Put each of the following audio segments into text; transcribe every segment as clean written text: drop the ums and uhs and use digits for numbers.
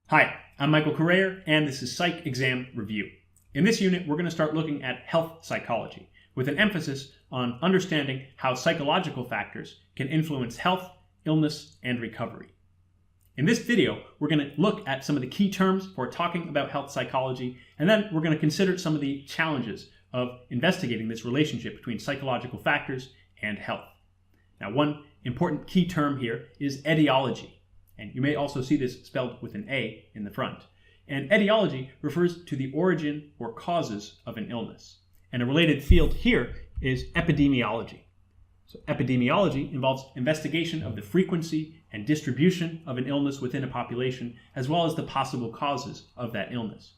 Hi, I'm Michael Correa, and this is Psych Exam Review. In this unit, we're going to start looking at health psychology, with an emphasis on understanding how psychological factors can influence health, illness, and recovery. In this video, we're going to look at some of the key terms for talking about health psychology, and then we're going to consider some of the challenges of investigating this relationship between psychological factors and health. Now, one important key term here is etiology. And you may also see this spelled with an A in the front. And etiology refers to the origin or causes of an illness. And a related field here is epidemiology. So epidemiology involves investigation of the frequency and distribution of an illness within a population, as well as the possible causes of that illness.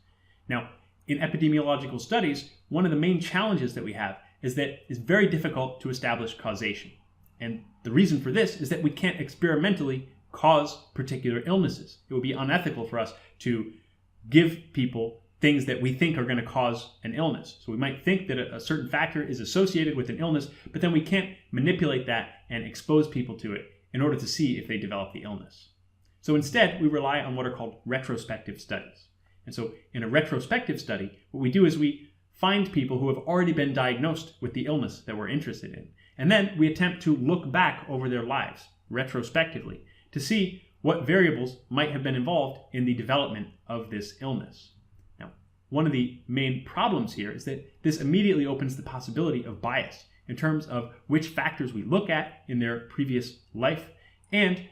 Now, in epidemiological studies, one of the main challenges that we have is that it's very difficult to establish causation. And the reason for this is that we can't experimentally cause particular illnesses. It would be unethical for us to give people things that we think are going to cause an illness. So we might think that a certain factor is associated with an illness, but then we can't manipulate that and expose people to it in order to see if they develop the illness. So instead, we rely on what are called retrospective studies. And so in a retrospective study, what we do is we find people who have already been diagnosed with the illness that we're interested in. And then we attempt to look back over their lives retrospectively to see what variables might have been involved in the development of this illness. Now, one of the main problems here is that this immediately opens the possibility of bias in terms of which factors we look at in their previous life and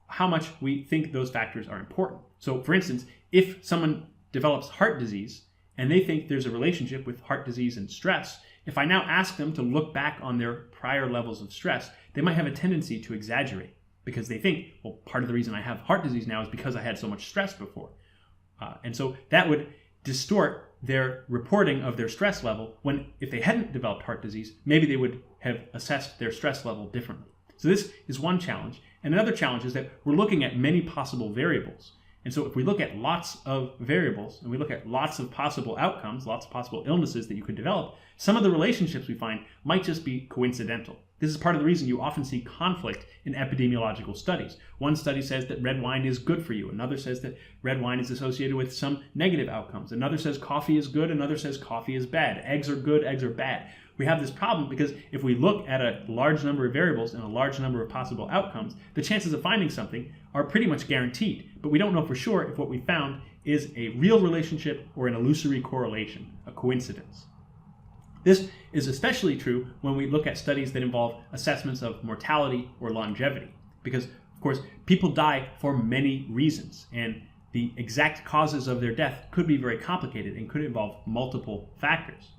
how much we think those factors are important. So, for instance, if someone develops heart disease and they think there's a relationship with heart disease and stress, if I now ask them to look back on their prior levels of stress, they might have a tendency to exaggerate, because they think, well, part of the reason I have heart disease now is because I had so much stress before. And so that would distort their reporting of their stress level when, if they hadn't developed heart disease, maybe they would have assessed their stress level differently. So this is one challenge. And another challenge is that we're looking at many possible variables. And so if we look at lots of variables and we look at lots of possible outcomes, lots of possible illnesses that you could develop, some of the relationships we find might just be coincidental. This is part of the reason you often see conflict in epidemiological studies. One study says that red wine is good for you. Another says that red wine is associated with some negative outcomes. Another says coffee is good. Another says coffee is bad. Eggs are good. Eggs are bad. We have this problem because if we look at a large number of variables and a large number of possible outcomes, the chances of finding something are pretty much guaranteed. But we don't know for sure if what we found is a real relationship or an illusory correlation, a coincidence. This is especially true when we look at studies that involve assessments of mortality or longevity, because, of course, people die for many reasons, and the exact causes of their death could be very complicated and could involve multiple factors.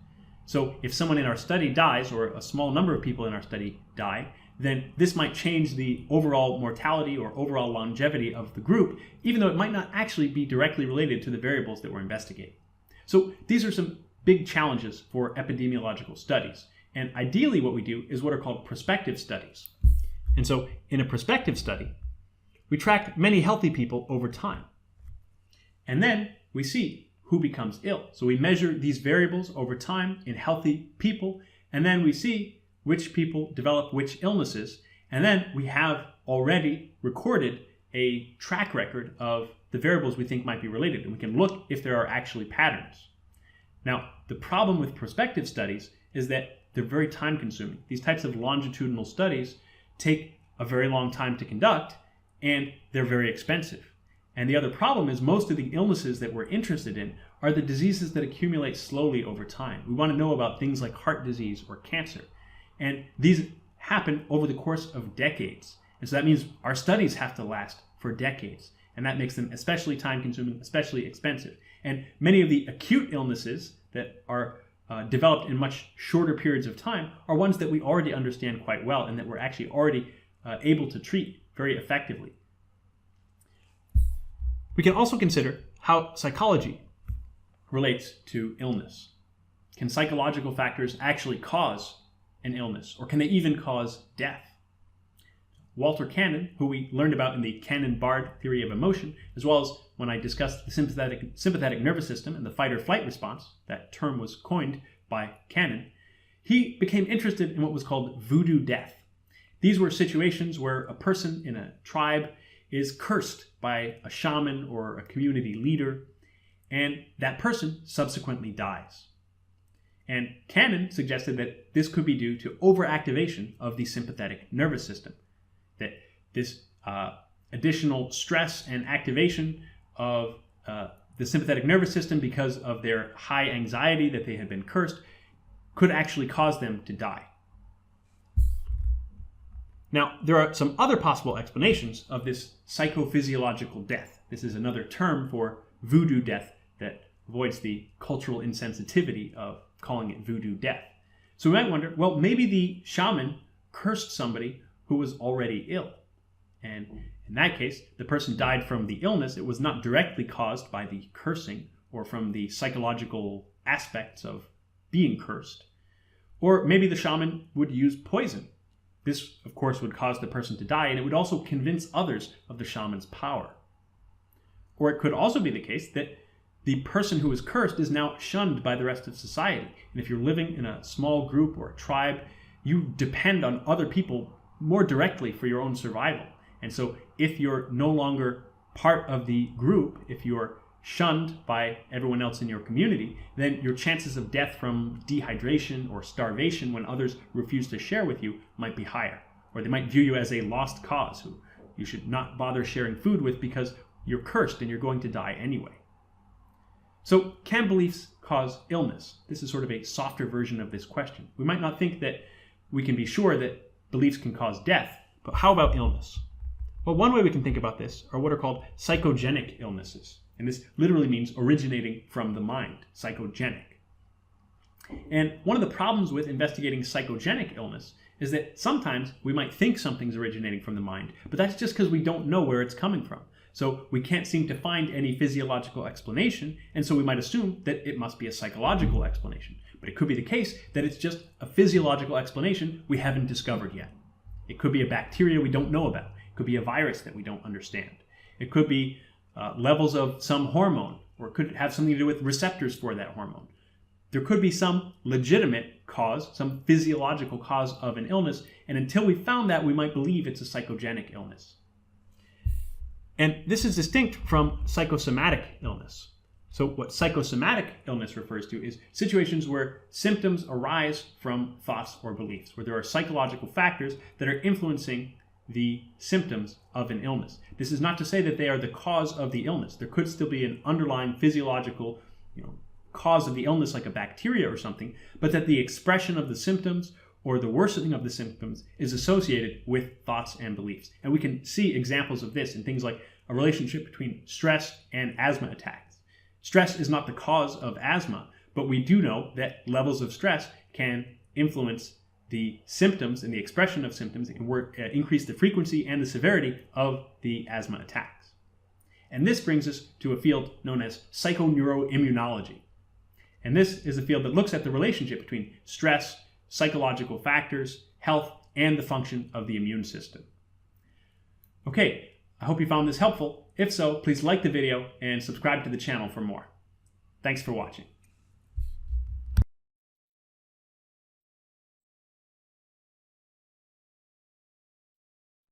So if someone in our study dies, or a small number of people in our study die, then this might change the overall mortality or overall longevity of the group, even though it might not actually be directly related to the variables that we're investigating. So these are some big challenges for epidemiological studies. And ideally what we do is what are called prospective studies. And so in a prospective study, we track many healthy people over time. And then we see who becomes ill. So we measure these variables over time in healthy people, and then we see which people develop which illnesses. And then we have already recorded a track record of the variables we think might be related, and we can look if there are actually patterns. Now, the problem with prospective studies is that they're very time consuming. These types of longitudinal studies take a very long time to conduct, and they're very expensive. And the other problem is most of the illnesses that we're interested in are the diseases that accumulate slowly over time. We want to know about things like heart disease or cancer. And these happen over the course of decades. And so that means our studies have to last for decades. And that makes them especially time consuming, especially expensive. And many of the acute illnesses that are developed in much shorter periods of time are ones that we already understand quite well and that we're actually already able to treat very effectively. We can also consider how psychology relates to illness. Can psychological factors actually cause an illness, or can they even cause death? Walter Cannon, who we learned about in the Cannon-Bard theory of emotion, as well as when I discussed the sympathetic nervous system and the fight-or-flight response, that term was coined by Cannon, he became interested in what was called voodoo death. These were situations where a person in a tribe is cursed by a shaman or a community leader, and that person subsequently dies. And Cannon suggested that this could be due to overactivation of the sympathetic nervous system, that this additional stress and activation of the sympathetic nervous system because of their high anxiety that they had been cursed could actually cause them to die. Now, there are some other possible explanations of this psychophysiological death. This is another term for voodoo death that avoids the cultural insensitivity of calling it voodoo death. So we might wonder, well, maybe the shaman cursed somebody who was already ill. And in that case, the person died from the illness. It was not directly caused by the cursing or from the psychological aspects of being cursed. Or maybe the shaman would use poison. This, of course, would cause the person to die, and it would also convince others of the shaman's power. Or it could also be the case that the person who is cursed is now shunned by the rest of society. And if you're living in a small group or a tribe, you depend on other people more directly for your own survival. And so if you're no longer part of the group, if you're shunned by everyone else in your community, then your chances of death from dehydration or starvation when others refuse to share with you might be higher. Or they might view you as a lost cause who you should not bother sharing food with because you're cursed and you're going to die anyway. So can beliefs cause illness? This is sort of a softer version of this question. We might not think that we can be sure that beliefs can cause death, but how about illness? Well, one way we can think about this are what are called psychogenic illnesses. And this literally means originating from the mind, psychogenic. And one of the problems with investigating psychogenic illness is that sometimes we might think something's originating from the mind, but that's just because we don't know where it's coming from. So we can't seem to find any physiological explanation, and so we might assume that it must be a psychological explanation. But it could be the case that it's just a physiological explanation we haven't discovered yet. It could be a bacteria we don't know about. It could be a virus that we don't understand. It could be levels of some hormone, or it could have something to do with receptors for that hormone. There could be some legitimate cause, some physiological cause of an illness, and until we found that, we might believe it's a psychogenic illness. And this is distinct from psychosomatic illness. So what psychosomatic illness refers to is situations where symptoms arise from thoughts or beliefs, where there are psychological factors that are influencing the symptoms of an illness. This is not to say that they are the cause of the illness. There could still be an underlying physiological, cause of the illness like a bacteria or something, but that the expression of the symptoms or the worsening of the symptoms is associated with thoughts and beliefs. And we can see examples of this in things like a relationship between stress and asthma attacks. Stress is not the cause of asthma, but we do know that levels of stress can influence the symptoms and the expression of symptoms and increase the frequency and the severity of the asthma attacks. And this brings us to a field known as psychoneuroimmunology. And this is a field that looks at the relationship between stress, psychological factors, health, and the function of the immune system. Okay, I hope you found this helpful. If so, please like the video and subscribe to the channel for more. Thanks for watching.